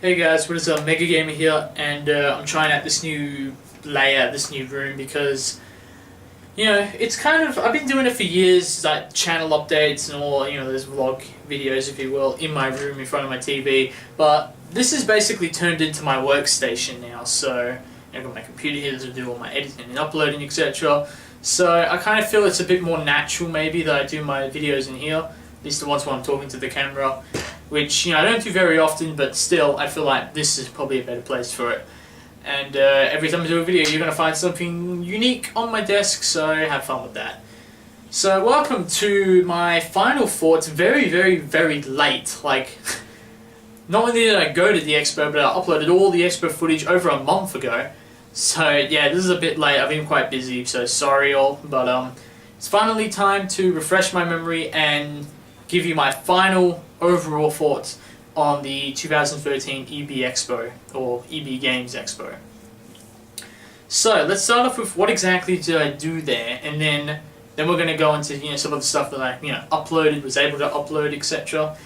Hey guys, what is up? Mega Gamer here, and I'm trying out this new layout, this new room, because it's kind of, I've been doing it for years, like channel updates and all, those vlog videos, if you will, in my room in front of my TV. But this is basically turned into my workstation now. So I've got my computer here to do all my editing and uploading, etc. So I kind of feel it's a bit more natural, maybe, that I do my videos in here, at least the ones where I'm talking to the camera. Which, I don't do very often, but still, I feel like this is probably a better place for it. And every time I do a video, you're going to find something unique on my desk, so have fun with that. So, welcome to my final thoughts, very, very, very late. Like, not only did I go to the expo, but I uploaded all the expo footage over a month ago. So, yeah, this is a bit late. I've been quite busy, so sorry all. But it's finally time to refresh my memory and give you my final overall thoughts on the 2013 EB Expo, or EB Games Expo. So let's start off with what exactly did I do there, and then we're going to go into some of the stuff that I uploaded, was able to upload, etc.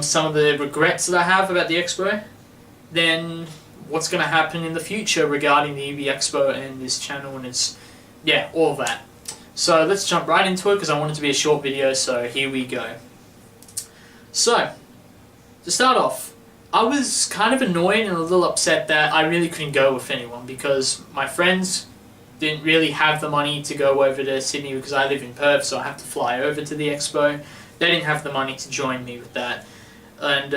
Some of the regrets that I have about the expo, then what's going to happen in the future regarding the EB Expo and this channel and its, all of that. So let's jump right into it because I want it to be a short video, so here we go. So, to start off, I was kind of annoyed and a little upset that I really couldn't go with anyone because my friends didn't really have the money to go over to Sydney because I live in Perth, so I have to fly over to the expo. They didn't have the money to join me with that. And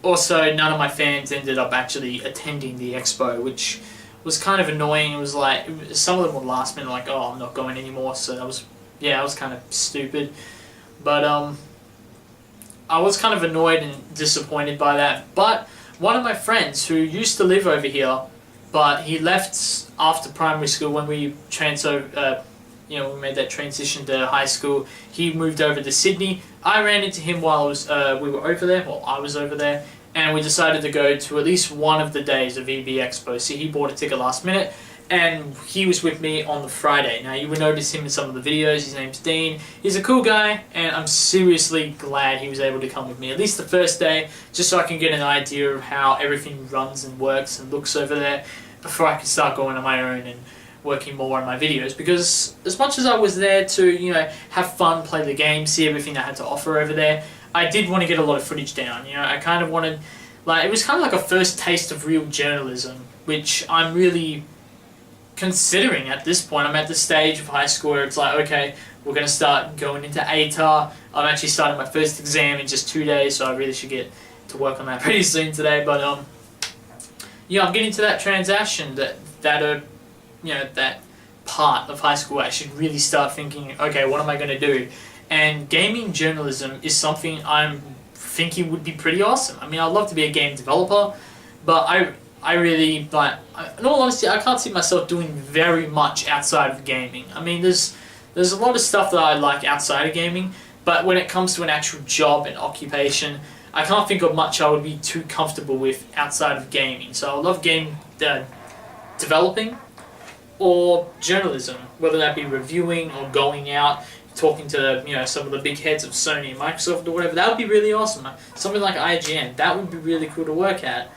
also, none of my fans ended up actually attending the expo, which was kind of annoying. It was like, some of them were last minute, like, oh, I'm not going anymore, so that was, I was kind of stupid. But I was kind of annoyed and disappointed by that. But one of my friends who used to live over here, but he left after primary school when we we made that transition to high school. He moved over to Sydney. I ran into him while we were over there, well, I was over there, and we decided to go to at least one of the days of EB Expo. So he bought a ticket last minute, and he was with me on the Friday. Now, you will notice him in some of the videos. His name's Dean. He's a cool guy, and I'm seriously glad he was able to come with me, at least the first day, just so I can get an idea of how everything runs and works and looks over there before I can start going on my own and working more on my videos. Because as much as I was there to, have fun, play the game, see everything I had to offer over there, I did want to get a lot of footage down. I kind of wanted, it was kind of like a first taste of real journalism, which I'm really considering at this point. I'm at the stage of high school where it's like, okay, we're going to start going into ATAR. I'm actually starting my first exam in just 2 days, so I really should get to work on that pretty soon today. But I'm getting to that transition, that part of high school where I should really start thinking, okay, what am I going to do? And gaming journalism is something I'm thinking would be pretty awesome. I mean, I'd love to be a game developer, but I really, in all honesty, I can't see myself doing very much outside of gaming. I mean, there's a lot of stuff that I like outside of gaming, but when it comes to an actual job and occupation, I can't think of much I would be too comfortable with outside of gaming. So I love game developing or journalism, whether that be reviewing or going out, talking to some of the big heads of Sony and Microsoft or whatever. That would be really awesome. Something like IGN, that would be really cool to work at.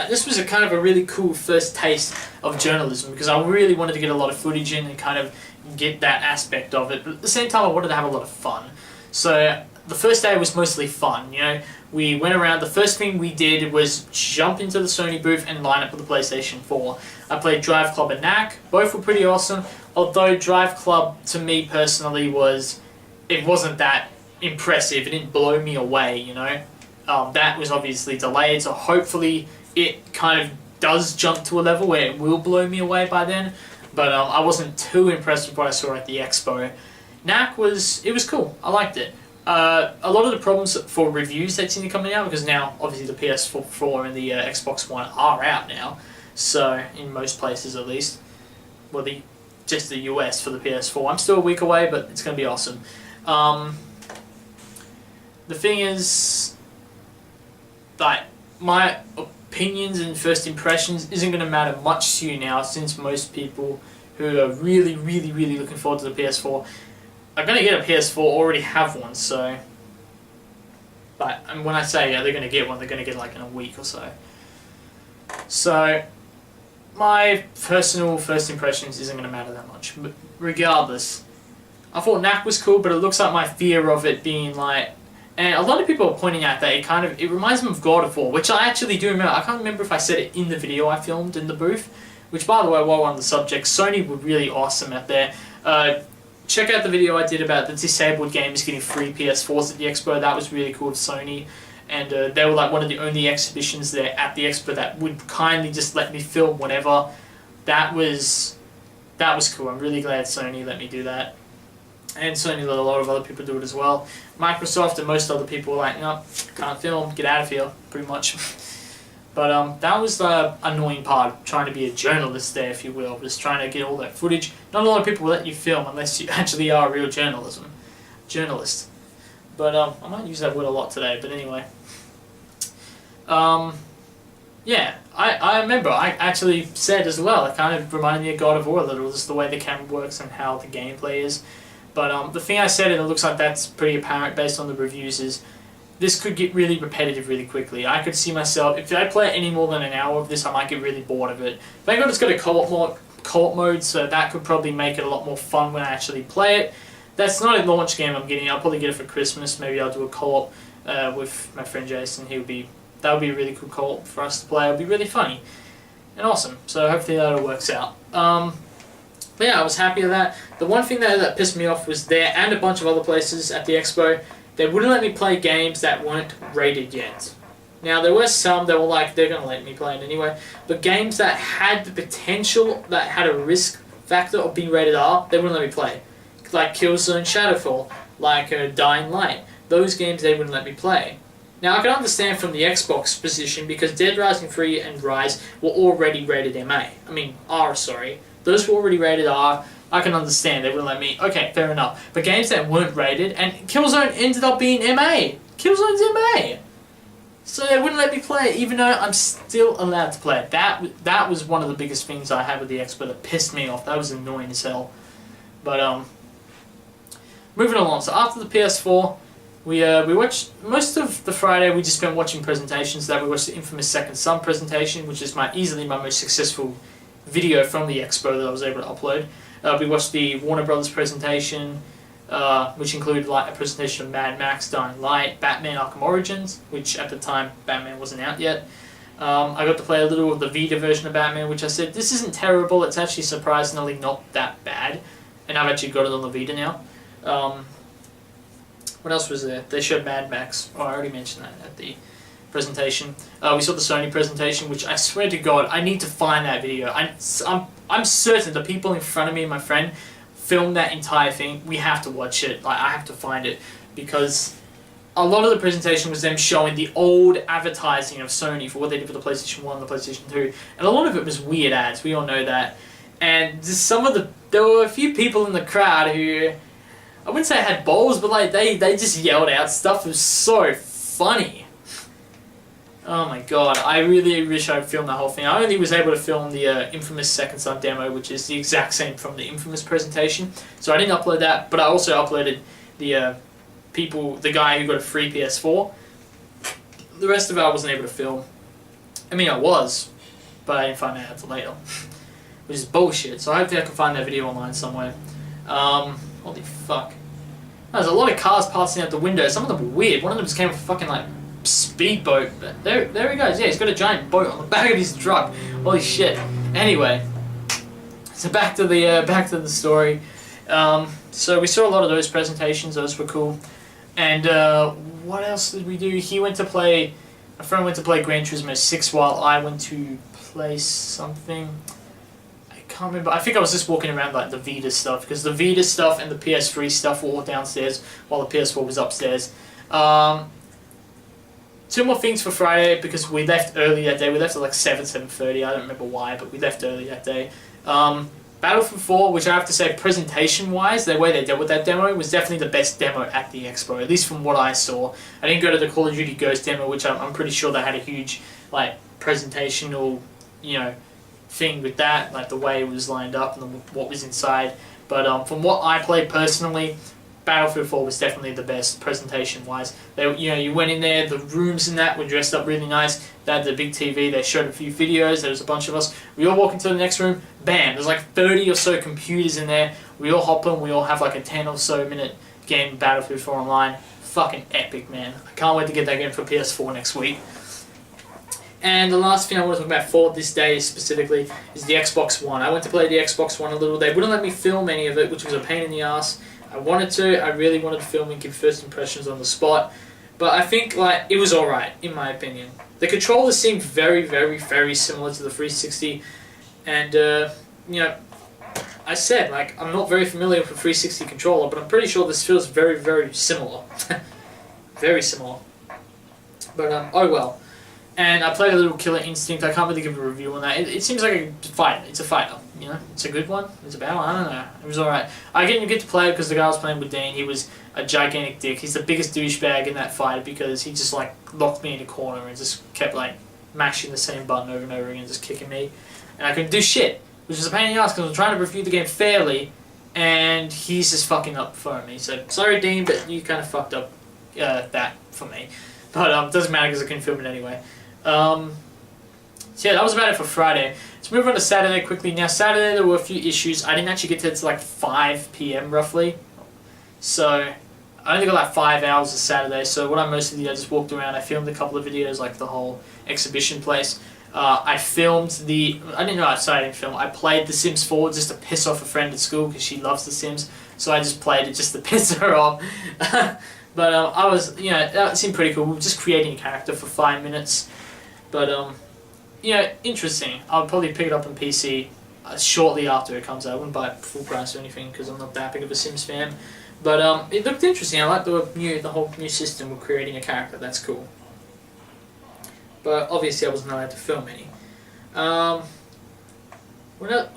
This was a kind of a really cool first taste of journalism because I really wanted to get a lot of footage in and kind of get that aspect of it. But at the same time, I wanted to have a lot of fun. So the first day was mostly fun. We went around. The first thing we did was jump into the Sony booth and line up with the PlayStation 4. I played Drive Club and Knack. Both were pretty awesome. Although Drive Club, to me personally, wasn't that impressive. It didn't blow me away. That was obviously delayed, so hopefully it kind of does jump to a level where it will blow me away by then. But I wasn't too impressed with what I saw at the expo. Knack was cool. I liked it. A lot of the problems for reviews that seem to be coming out, because now obviously the PS4 and the Xbox One are out now, so in most places at least. Well, just the US for the PS4. I'm still a week away, but it's going to be awesome. The thing is, my opinions and first impressions isn't going to matter much to you now, since most people who are really, really, really looking forward to the PS4 are going to get a PS4, already have one, so But and when I say they're going to get one, they're going to get like in a week or so. So my personal first impressions isn't going to matter that much. But regardless, I thought Knack was cool, but it looks like my fear of it being like, and a lot of people are pointing out that it reminds them of God of War, which I actually do remember. I can't remember if I said it in the video I filmed in the booth, which by the way, while we're on the subject, Sony were really awesome out there. Check out the video I did about the disabled gamers getting free PS4s at the Expo. That was really cool of Sony. And they were like one of the only exhibitions there at the Expo that would kindly just let me film whatever. That was cool. I'm really glad Sony let me do that. And Sony let a lot of other people do it as well. Microsoft and most other people were like, no, can't film, get out of here, pretty much. But that was the annoying part, trying to be a journalist there, if you will, just trying to get all that footage. Not a lot of people will let you film unless you actually are a real journalist. But I might use that word a lot today, but anyway. Yeah, I remember, I actually said as well, it kind of reminded me of God of War a little, just the way the camera works and how the gameplay is. But the thing I said, and it looks like that's pretty apparent based on the reviews, is this could get really repetitive really quickly. I could see myself, if I play any more than an hour of this, I might get really bored of it. Thank God it's got a co-op mode, so that could probably make it a lot more fun when I actually play it. That's not a launch game I'm getting. I'll probably get it for Christmas. Maybe I'll do a co-op with my friend Jason. That would be a really cool co-op for us to play. It'll be really funny and awesome. So hopefully that all works out. But yeah, I was happy with that. The one thing that pissed me off was there and a bunch of other places at the Expo, they wouldn't let me play games that weren't rated yet. Now, there were some that were like, they're going to let me play it anyway, but games that had the potential, that had a risk factor of being rated R, they wouldn't let me play. Like Killzone Shadowfall, like Dying Light. Those games they wouldn't let me play. Now, I can understand from the Xbox position, because Dead Rising 3 and Rise were already rated R, sorry. Those were already rated R. I can understand, they wouldn't let me. Okay, fair enough. But games that weren't rated, and Killzone ended up being MA. Killzone's MA. So they wouldn't let me play it, even though I'm still allowed to play it. That was one of the biggest things I had with the Expo that pissed me off. That was annoying as hell. But, moving along. So after the PS4, we watched, most of the Friday we just spent watching presentations. That we watched the infamous Second Son presentation, which is easily my most successful video from the Expo that I was able to upload. We watched the Warner Brothers presentation, which included like a presentation of Mad Max, Dying Light, Batman Arkham Origins, which at the time Batman wasn't out yet. I got to play a little of the Vita version of Batman, which I said, this isn't terrible, it's actually surprisingly not that bad. And I've actually got it on the Vita now. What else was there? They showed Mad Max. Oh, I already mentioned that at the presentation. We saw the Sony presentation, which I swear to God, I need to find that video. I'm certain the people in front of me and my friend filmed that entire thing. We have to watch it. Like, I have to find it, because a lot of the presentation was them showing the old advertising of Sony for what they did for the PlayStation 1 and the PlayStation 2, and a lot of it was weird ads. We all know that. And just there were a few people in the crowd who, I wouldn't say had balls, but like they just yelled out stuff. It was so funny. Oh my God, I really wish I'd filmed that whole thing. I only was able to film the infamous Second Son demo, which is the exact same from the infamous presentation. So I didn't upload that, but I also uploaded the guy who got a free PS4. The rest of it I wasn't able to film. I mean, I was, but I didn't find that out until later. Which is bullshit, so hopefully I can find that video online somewhere. Holy fuck. There's a lot of cars passing out the window. Some of them were weird. One of them just came with a fucking like speedboat. There he goes. Yeah, he's got a giant boat on the back of his truck. Holy shit. Anyway, so back to the story. So we saw a lot of those presentations. Those were cool. And what else did we do? A friend went to play Gran Turismo 6 while I went to play something. I can't remember. I think I was just walking around like the Vita stuff, because the Vita stuff and the PS3 stuff were all downstairs while the PS4 was upstairs. Two more things for Friday, because we left early that day. We left at like 7:30. I don't remember why, but we left early that day. Battlefield 4, which I have to say, presentation-wise, the way they dealt with that demo was definitely the best demo at the Expo, at least from what I saw. I didn't go to the Call of Duty Ghost demo, which I'm pretty sure they had a huge like presentational, thing with that, like the way it was lined up and what was inside. But from what I played personally, Battlefield 4 was definitely the best presentation-wise. You went in there, the rooms in that were dressed up really nice. They had the big TV, they showed a few videos, there was a bunch of us. We all walk into the next room, bam, there's like 30 or so computers in there. We all hop on, we all have like a 10 or so minute game of Battlefield 4 online. Fucking epic, man. I can't wait to get that game for PS4 next week. And the last thing I want to talk about for this day specifically is the Xbox One. I went to play the Xbox One a little. They wouldn't let me film any of it, which was a pain in the ass. I wanted to. I really wanted to film and give first impressions on the spot. But I think like it was alright, in my opinion. The controllers seemed very, very, very similar to the 360. And, you know, I said, like, I'm not very familiar with a 360 controller, but I'm pretty sure this feels very, very similar. Very similar. But, oh well. And I played a little Killer Instinct. I can't really give a review on that. It seems like a fight. It's a fighter, you know. It's a good one. It's a bad one. I don't know. It was alright. I didn't get to play it because the guy I was playing with, Dean, he was a gigantic dick. He's the biggest douchebag in that fight because he just like locked me in a corner and just kept like mashing the same button over and over again, just kicking me. And I couldn't do shit, which is a pain in the ass because I'm trying to review the game fairly, and he's just fucking up for me. So sorry, Dean, but you kind of fucked up that for me. But it doesn't matter because I couldn't film it anyway. So yeah, that was about it for Friday. Let's move on to Saturday quickly. Now Saturday there were a few issues. I didn't actually get to like 5 PM roughly. So I only got like 5 hours of Saturday. So what I mostly did, I just walked around. I filmed a couple of videos, like the whole exhibition place. I filmed I didn't film. I played The Sims 4 just to piss off a friend at school because she loves The Sims. So I just played it just to piss her off. But I was, you know, that seemed pretty cool. We were just creating a character for 5 minutes. But, you know, interesting. I'll probably pick it up on PC shortly after it comes out. I wouldn't buy it full price or anything because I'm not that big of a Sims fan. But it looked interesting. I like the whole new system of creating a character. That's cool. But obviously I wasn't allowed to film any. I'm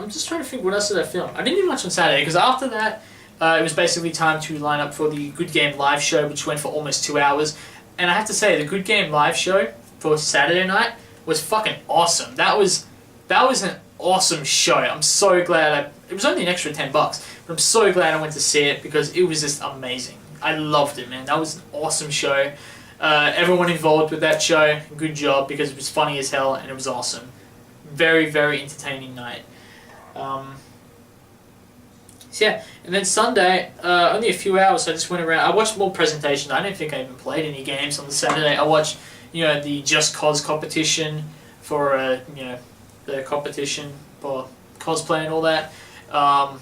just trying to think what else did I film. I didn't do much on Saturday because after that it was basically time to line up for the Good Game live show, which went for almost 2 hours. And I have to say, the Good Game live show for Saturday night was fucking awesome. That was an awesome show. I'm so glad it was only an extra $10, but I'm so glad I went to see it because it was just amazing. I loved it, man. That was an awesome show. Everyone involved with that show, good job because it was funny as hell and it was awesome. Very, very entertaining night. So yeah, and then Sunday, only a few hours, so I just went around. I watched more presentations. I don't think I even played any games on the Saturday. I watched, you know, the Just Cause competition for, you know, the competition for cosplay and all that. Now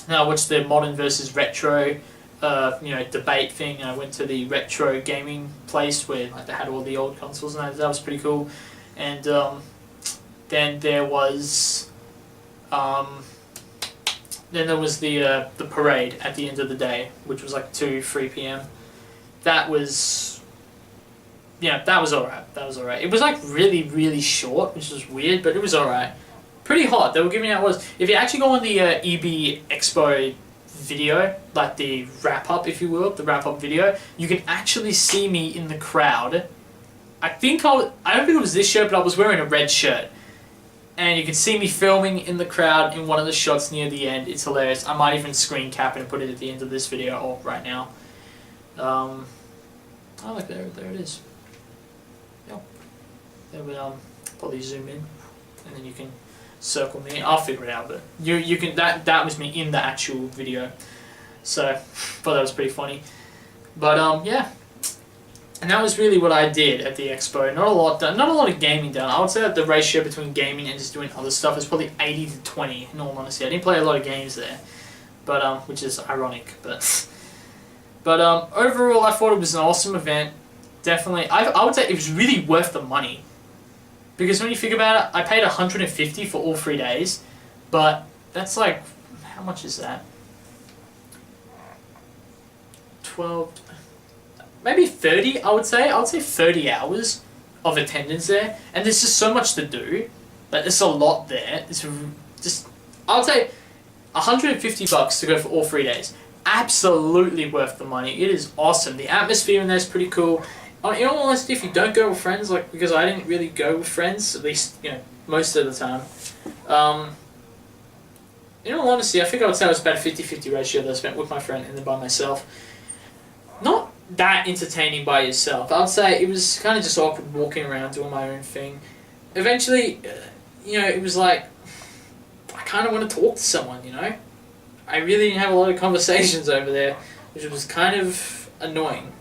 I watched the modern versus retro, you know, debate thing. I went to the retro gaming place where like they had all the old consoles, and that was pretty cool. And then there was the parade at the end of the day, which was like 2-3 PM. That was, yeah, that was alright. That was alright. It was like really, really short, which was weird, but it was alright. Pretty hot. They were giving out if you actually go on the EB Expo video, like the wrap up, if you will, the wrap up video, you can actually see me in the crowd. I don't think it was this shirt, but I was wearing a red shirt. And you can see me filming in the crowd in one of the shots near the end. It's hilarious. I might even screen cap it and put it at the end of this video or right now. Oh, look, there it is. Yep. Then we'll probably zoom in, and then you can circle me. I'll figure it out, but you can that was me in the actual video. So, thought that was pretty funny. But yeah. And that was really what I did at the expo. Not a lot done. Not a lot of gaming done. I would say that the ratio between gaming and just doing other stuff is probably 80-20. In all honesty, I didn't play a lot of games there, but which is ironic. But overall, I thought it was an awesome event. Definitely, I would say it was really worth the money. Because when you think about it, I paid $150 for all 3 days, but that's like, how much is that? 12. Maybe 30, I would say. I would say 30 hours of attendance there. And there's just so much to do. Like, there's a lot there. It's just, I would say $150 to go for all 3 days. Absolutely worth the money. It is awesome. The atmosphere in there is pretty cool. In all honesty, if you don't go with friends, like, because I didn't really go with friends, at least, you know, most of the time, in all honesty, I think I would say it was about a 50-50 ratio that I spent with my friend and then by myself. Not that entertaining by yourself. I'd say it was kind of just awkward walking around doing my own thing. Eventually, it was like, I kind of want to talk to someone, I really didn't have a lot of conversations over there, which was kind of annoying.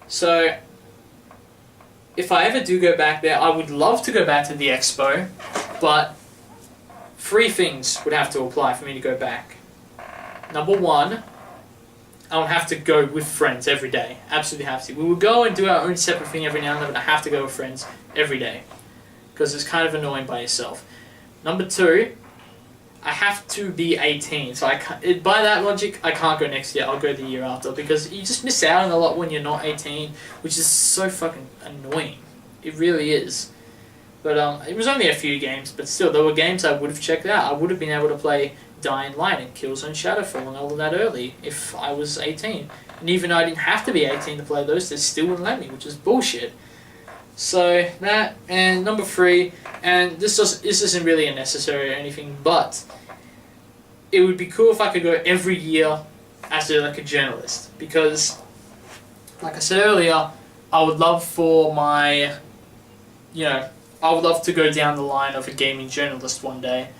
So, if I ever do go back there, I would love to go back to the expo, but 3 things would have to apply for me to go back. Number 1, I would have to go with friends every day. Absolutely have to. We would go and do our own separate thing every now and then, but I have to go with friends every day, because it's kind of annoying by yourself. Number 2, I have to be 18, so by that logic, I can't go next year, I'll go the year after, because you just miss out on a lot when you're not 18, which is so fucking annoying. It really is. But it was only a few games, but still, there were games I would have checked out. I would have been able to play Dying Light and Killzone Shadowfall and all of that early if I was 18. And even though I didn't have to be 18 to play those, they still wouldn't let me, which is bullshit. So that, and number 3, and this isn't really a necessary or anything, but it would be cool if I could go every year as a journalist, because, like I said earlier, I would love for my, I would love to go down the line of a gaming journalist one day.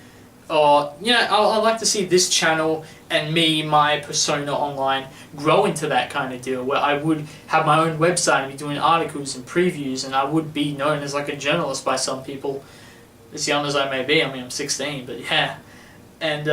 Or, I'd like to see this channel and me, my persona online, grow into that kind of deal, where I would have my own website and be doing articles and previews, and I would be known as like a journalist by some people, as young as I may be. I mean, I'm 16, but yeah. And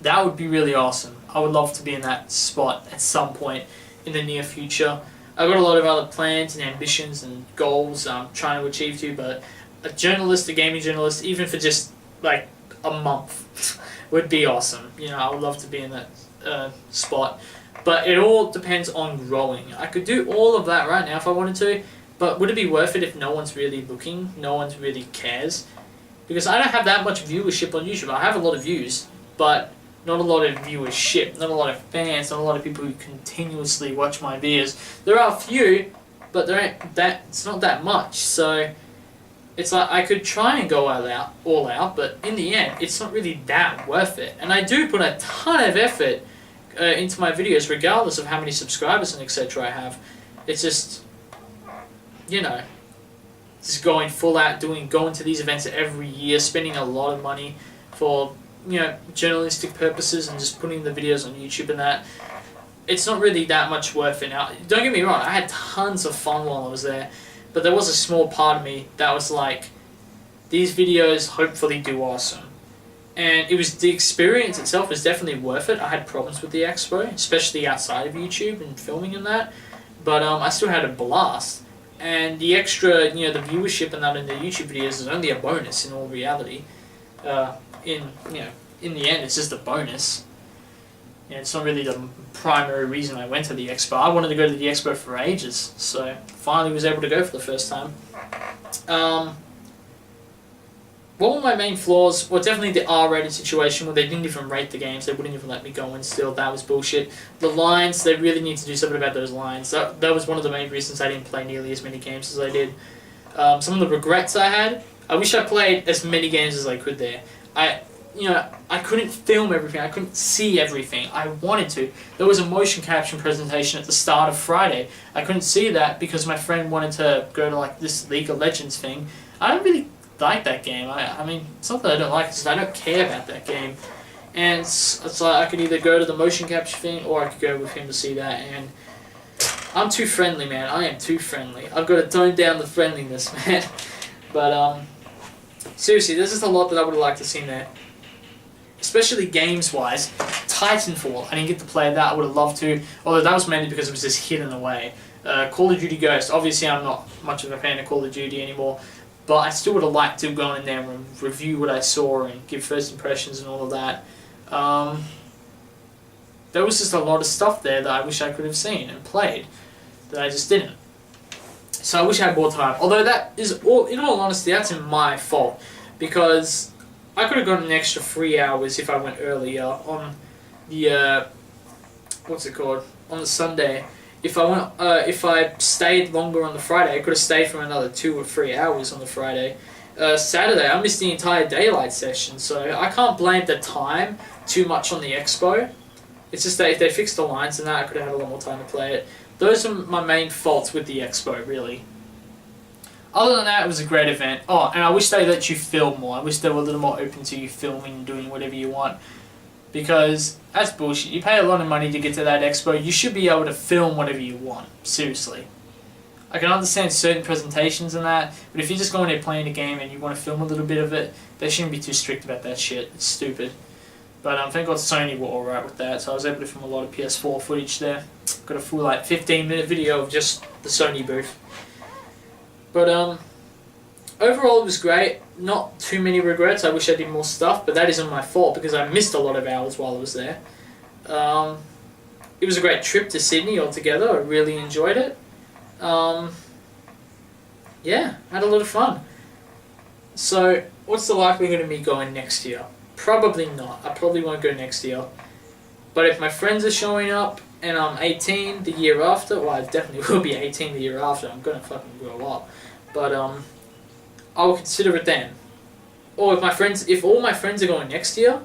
that would be really awesome. I would love to be in that spot at some point in the near future. I've got a lot of other plans and ambitions and goals I'm trying to achieve too, but a gaming journalist, even for just like a month, would be awesome. I would love to be in that spot. But it all depends on growing. I could do all of that right now if I wanted to, but would it be worth it if no one's really looking, no one really cares? Because I don't have that much viewership on YouTube. I have a lot of views, but not a lot of viewership, not a lot of fans, not a lot of people who continuously watch my videos. There are a few, but it's not that much. So it's like I could try and go all out, but in the end, it's not really that worth it. And I do put a ton of effort into my videos, regardless of how many subscribers and etc. I have. It's just, just going full out, going to these events every year, spending a lot of money for journalistic purposes and just putting the videos on YouTube and that. It's not really that much worth it. Now, don't get me wrong, I had tons of fun while I was there, but there was a small part of me that was like, these videos hopefully do awesome. And the experience itself was definitely worth it. I had problems with the expo, especially outside of YouTube and filming and that, but I still had a blast. And the extra, the viewership and that in the YouTube videos is only a bonus in all reality. In the end, it's just a bonus. It's not really the primary reason I went to the expo. I wanted to go to the expo for ages, so finally was able to go for the first time. What were my main flaws? Well, definitely the R-rated situation where they didn't even rate the games. They wouldn't even let me go in still. That was bullshit. The lines, they really need to do something about those lines. That was one of the main reasons I didn't play nearly as many games as I did. Some of the regrets I had, I wish I played as many games as I could there. I couldn't film everything. I couldn't see everything. I wanted to. There was a motion caption presentation at the start of Friday. I couldn't see that because my friend wanted to go to like this League of Legends thing. I don't really like that game. I mean, it's not that I don't like it, it's that I don't care about that game. And it's like I could either go to the motion capture thing or I could go with him to see that. And I'm too friendly, man. I am too friendly. I've got to tone down the friendliness, man. But seriously, there's just a lot that I would have liked to see in there. Especially games-wise. Titanfall, I didn't get to play that. I would have loved to, although that was mainly because it was just hidden away. Call of Duty Ghost, obviously I'm not much of a fan of Call of Duty anymore, but I still would have liked to go in there and review what I saw and give first impressions and all of that. There was just a lot of stuff there that I wish I could have seen and played, that I just didn't. So I wish I had more time. Although that is, in all honesty, that's my fault, because I could have gotten an extra 3 hours if I went earlier on the on the Sunday. If I stayed longer on the Friday, I could have stayed for another 2 or 3 hours on the Friday, Saturday, I missed the entire daylight session, so I can't blame the time too much on the expo. It's just that if they fixed the lines and that, I could have had a lot more time to play it. Those are my main faults with the expo, really. Other than that, it was a great event. Oh, and I wish they let you film more. I wish they were a little more open to you filming and doing whatever you want. Because that's bullshit. You pay a lot of money to get to that expo. You should be able to film whatever you want. Seriously. I can understand certain presentations and that, but if you're just going there playing a game and you want to film a little bit of it, they shouldn't be too strict about that shit. It's stupid. But thank God Sony were alright with that, so I was able to film a lot of PS4 footage there. Got a full 15-minute video of just the Sony booth. But overall it was great. Not too many regrets. I wish I did more stuff, but that isn't my fault because I missed a lot of hours while I was there. It was a great trip to Sydney altogether. I really enjoyed it. Yeah, had a lot of fun. So, what's the likelihood of me going next year? Probably not. I probably won't go next year. But if my friends are showing up and I'm 18 the year after, well, I definitely will be 18 the year after. I'm gonna fucking grow up. But I will consider it then. Or if all my friends are going next year,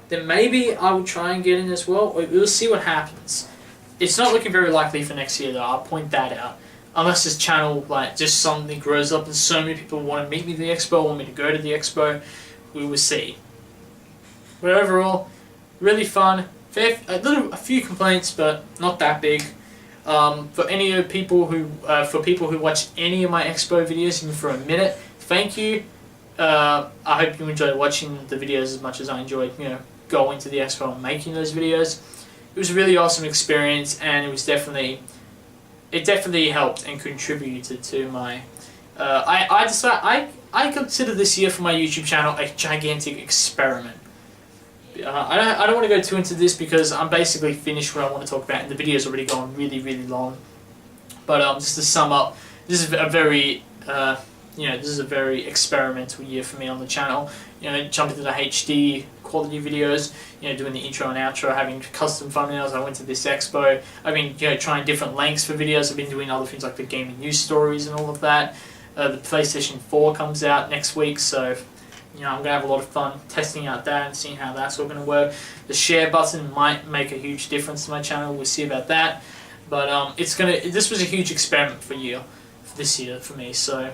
then maybe I will try and get in as well. We'll see what happens. It's not looking very likely for next year though, I'll point that out. Unless this channel just suddenly grows up and so many people want to meet me at the expo, want me to go to the expo, we will see. But overall, really fun. A few complaints, but not that big. For people who watch any of my expo videos, even for a minute, thank you. I hope you enjoyed watching the videos as much as I enjoyed, going to the expo and making those videos. It was a really awesome experience, and it definitely helped and contributed to my. I consider this year for my YouTube channel a gigantic experiment. I don't want to go too into this because I'm basically finished what I want to talk about, and the video's already gone really, really long. But just to sum up, this is a very experimental year for me on the channel. Jumping to the HD quality videos, doing the intro and outro, having custom thumbnails. I went to this expo. I've been trying different lengths for videos. I've been doing other things like the gaming news stories and all of that. The PlayStation 4 comes out next week, so I'm going to have a lot of fun testing out that and seeing how that's all going to work. The share button might make a huge difference to my channel. We'll see about that. But this was a huge experiment for this year for me. So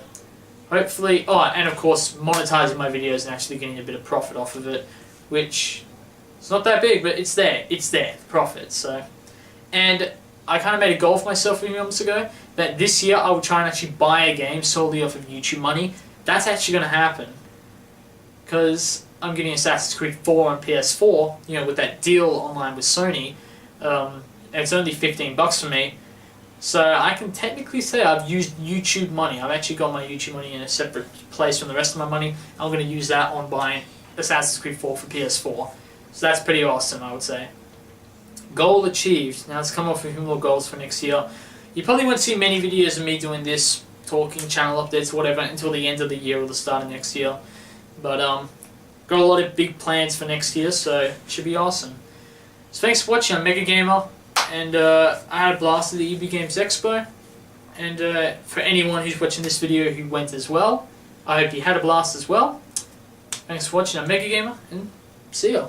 hopefully, and of course monetizing my videos and actually getting a bit of profit off of it, which it's not that big, but it's there. It's there, the profit. So, and I kind of made a goal for myself a few months ago that this year I would try and actually buy a game solely off of YouTube money. That's actually going to happen because I'm getting Assassin's Creed 4 on PS4, with that deal online with Sony. And it's only $15 for me. So I can technically say I've used YouTube money. I've actually got my YouTube money in a separate place from the rest of my money. I'm going to use that on buying Assassin's Creed 4 for PS4. So that's pretty awesome, I would say. Goal achieved. Now let's come up with a few more goals for next year. You probably won't see many videos of me doing this, talking, channel updates, whatever, until the end of the year or the start of next year. But got a lot of big plans for next year, so it should be awesome. So thanks for watching. I'm Mega Gamer. And I had a blast at the EB Games Expo. And for anyone who's watching this video who went as well, I hope you had a blast as well. Thanks for watching. I'm Mega Gamer, and see ya.